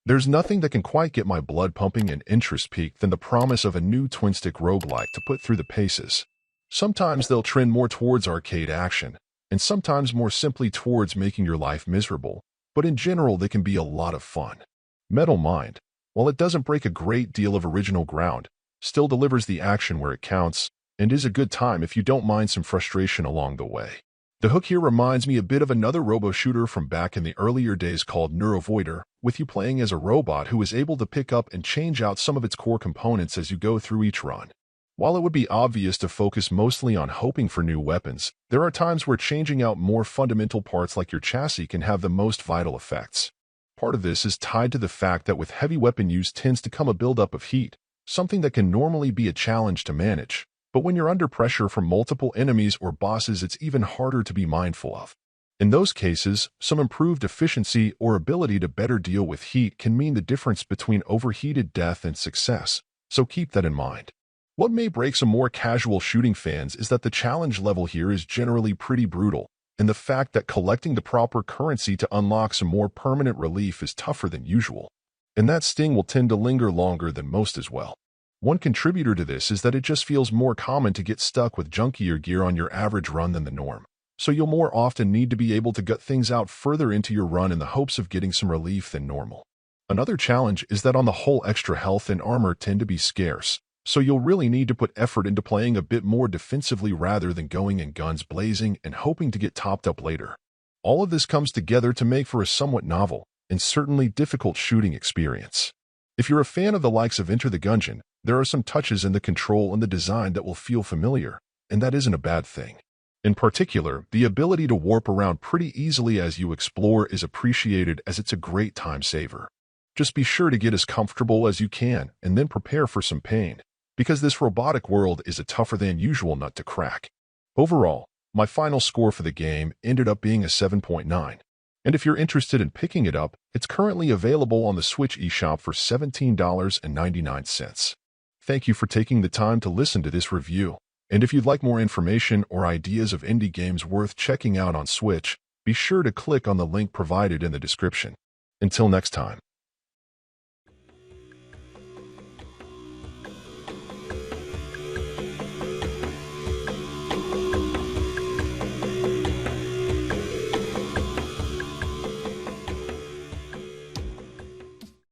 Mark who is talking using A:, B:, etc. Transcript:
A: There's nothing that can quite get my blood pumping and interest peaked than the promise of a new twin-stick roguelike to put through the paces. Sometimes they'll trend more towards arcade action, and sometimes more simply towards making your life miserable, but in general they can be a lot of fun. Metal Mind, while it doesn't break a great deal of original ground, still delivers the action where it counts, and is a good time if you don't mind some frustration along the way. The hook here reminds me a bit of another robo-shooter from back in the earlier days called Neurovoider, with you playing as a robot who is able to pick up and change out some of its core components as you go through each run. While it would be obvious to focus mostly on hoping for new weapons, there are times where changing out more fundamental parts like your chassis can have the most vital effects. Part of this is tied to the fact that with heavy weapon use tends to come a buildup of heat, something that can normally be a challenge to manage. But when you're under pressure from multiple enemies or bosses, it's even harder to be mindful of. In those cases, some improved efficiency or ability to better deal with heat can mean the difference between overheated death and success, so keep that in mind. What may break some more casual shooting fans is that the challenge level here is generally pretty brutal, and the fact that collecting the proper currency to unlock some more permanent relief is tougher than usual. And that sting will tend to linger longer than most as well. One contributor to this is that it just feels more common to get stuck with junkier gear on your average run than the norm, so you'll more often need to be able to gut things out further into your run in the hopes of getting some relief than normal. Another challenge is that on the whole, extra health and armor tend to be scarce, so you'll really need to put effort into playing a bit more defensively rather than going in guns blazing and hoping to get topped up later. All of this comes together to make for a somewhat novel and certainly difficult shooting experience. If you're a fan of the likes of Enter the Gungeon, there are some touches in the control and the design that will feel familiar, and that isn't a bad thing. In particular, the ability to warp around pretty easily as you explore is appreciated, as it's a great time saver. Just be sure to get as comfortable as you can and then prepare for some pain, because this robotic world is a tougher than usual nut to crack. Overall, my final score for the game ended up being a 7.9. And if you're interested in picking it up, it's currently available on the Switch eShop for $17.99. Thank you for taking the time to listen to this review. And if you'd like more information or ideas of indie games worth checking out on Switch, be sure to click on the link provided in the description. Until next time.